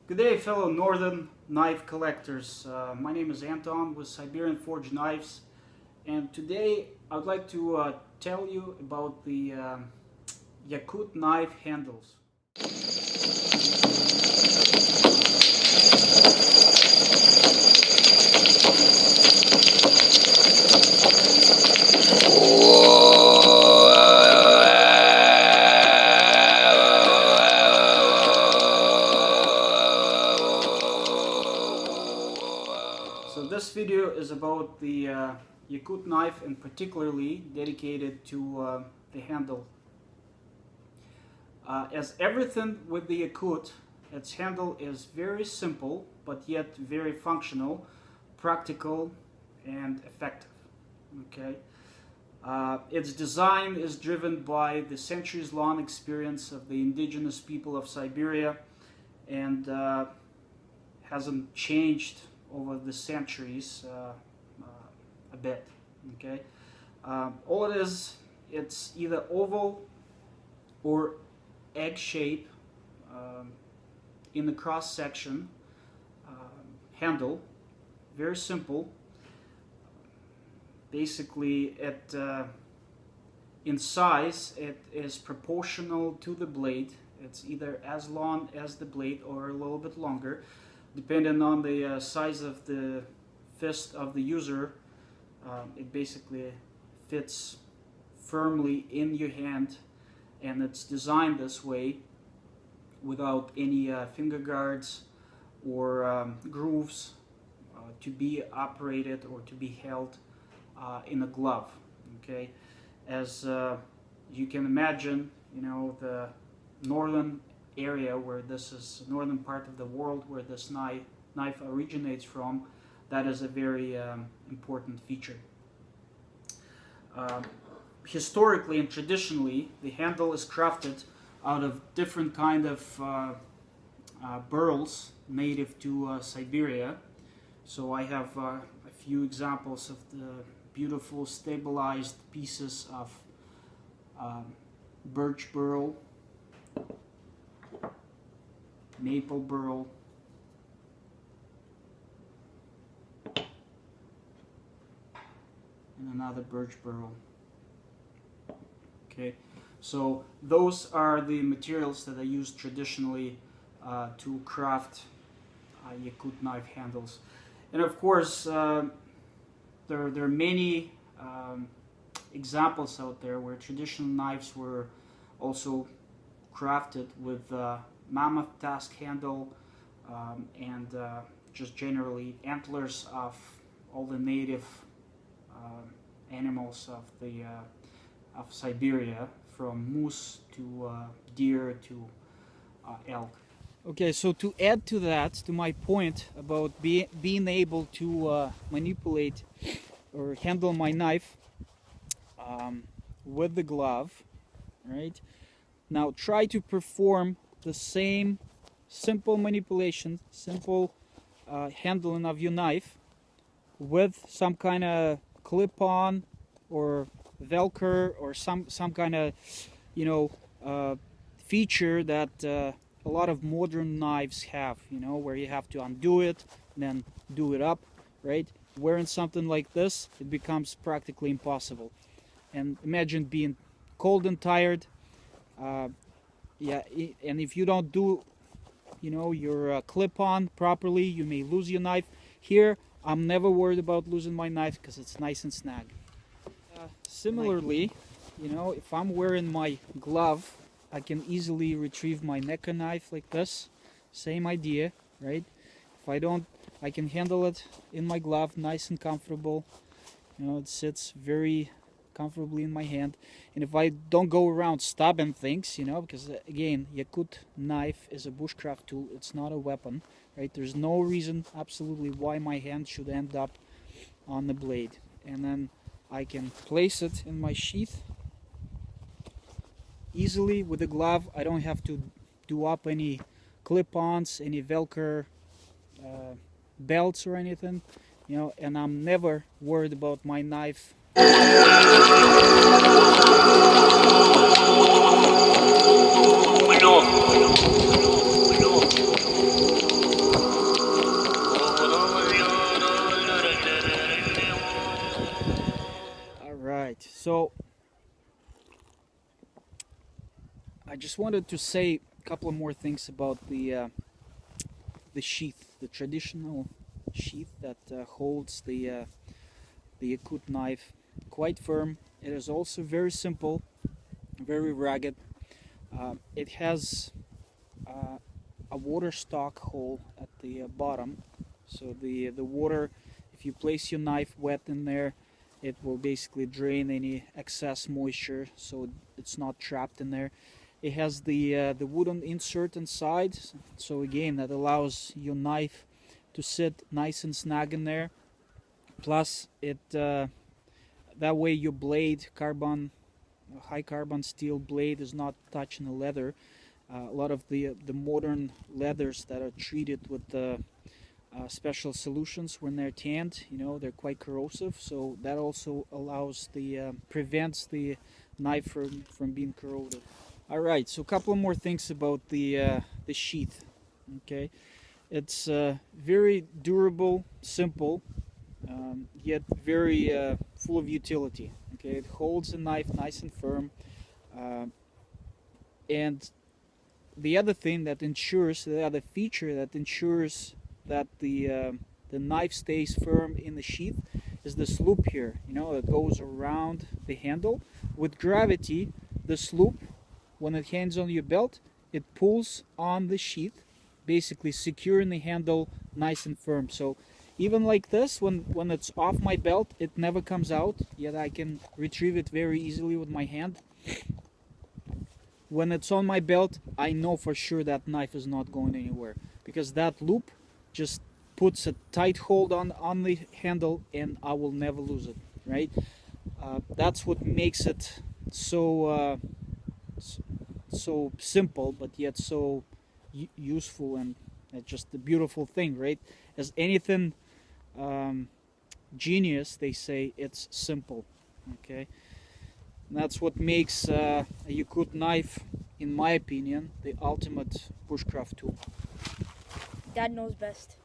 Good day, fellow Northern knife collectors. My name is Anton with Siberian Forged Knives, and today I would like to tell you about the Yakut knife handles. So this video is about the Yakut knife, and particularly dedicated to the handle. As everything with the Yakut, its handle is very simple, but yet very functional, practical, and effective. Okay. Its design is driven by the centuries-long experience of the indigenous people of Siberia, and hasn't changed over the centuries a bit. Okay, all it is, it's either oval or egg shape in the cross section handle. Very simple. Basically, in size, it is proportional to the blade. It's either as long as the blade or a little bit longer, depending on the size of the fist of the user. It basically fits firmly in your hand, and it's designed this way without any finger guards or grooves to be operated or to be held in a glove. Okay, as you can imagine, you know, the northern area where this is, northern part of the world where this knife originates from, that is a very important feature. Historically and traditionally, the handle is crafted out of different kind of burls native to Siberia. So I have a few examples of the beautiful stabilized pieces of birch burl, maple burl, and another birch burl. Okay, so those are the materials that are used traditionally to craft Yakut knife handles. And of course, there are many examples out there where traditional knives were also crafted with mammoth tusk handle and just generally antlers of all the native animals of Siberia, from moose to deer to elk. Okay, so to add to that, to my point about being able to manipulate or handle my knife with the glove, right? Now try to perform the same simple manipulation, simple handling of your knife with some kind of clip-on or Velcro or some kind of, you know, feature that a lot of modern knives have, you know, where you have to undo it and then do it up, right? Wearing something like this, it becomes practically impossible. And imagine being cold and tired. Yeah, and if you don't do, you know, your clip-on properly, you may lose your knife. Here, I'm never worried about losing my knife because it's nice and snug. Similarly, you know, if I'm wearing my glove, I can easily retrieve my necker knife like this. Same idea, right? If I don't, I can handle it in my glove, nice and comfortable. You know, it sits very comfortably in my hand. And if I don't go around stabbing things, you know, because again, Yakut knife is a bushcraft tool, it's not a weapon, right? There's no reason absolutely why my hand should end up on the blade. And then I can place it in my sheath easily with the glove. I don't have to do up any clip-ons, any Velcro belts or anything, you know, and I'm never worried about my knife I just wanted to say a couple of more things about the sheath, the traditional sheath that holds the Yakut knife. Quite firm. It is also very simple, very rugged. It has a water stock hole at the bottom, so the water, if you place your knife wet in there, it will basically drain any excess moisture, so it's not trapped in there. It has the wooden insert inside, so again that allows your knife to sit nice and snug in there. Plus it that way your blade, high carbon steel blade, is not touching the leather. A lot of the modern leathers that are treated with special solutions when they're tanned, they're quite corrosive, so that also allows prevents the knife from being corroded. All right, so a couple of more things about the sheath. Okay, it's very durable, simple, yet very full of utility. Okay, it holds the knife nice and firm, and the other thing that ensures, the other feature that ensures that the knife stays firm in the sheath is this loop here, that goes around the handle. With gravity, this loop, when it hangs on your belt, it pulls on the sheath, basically securing the handle nice and firm. So even like this, when it's off my belt, it never comes out, yet I can retrieve it very easily with my hand. When it's on my belt, I know for sure that knife is not going anywhere, because that loop just puts a tight hold on the handle, and I will never lose it, right? That's what makes it so so simple, but yet so useful, and just a beautiful thing, right? As anything genius, they say it's simple. Okay, and that's what makes a Yakut knife, in my opinion, the ultimate bushcraft tool. Dad knows best.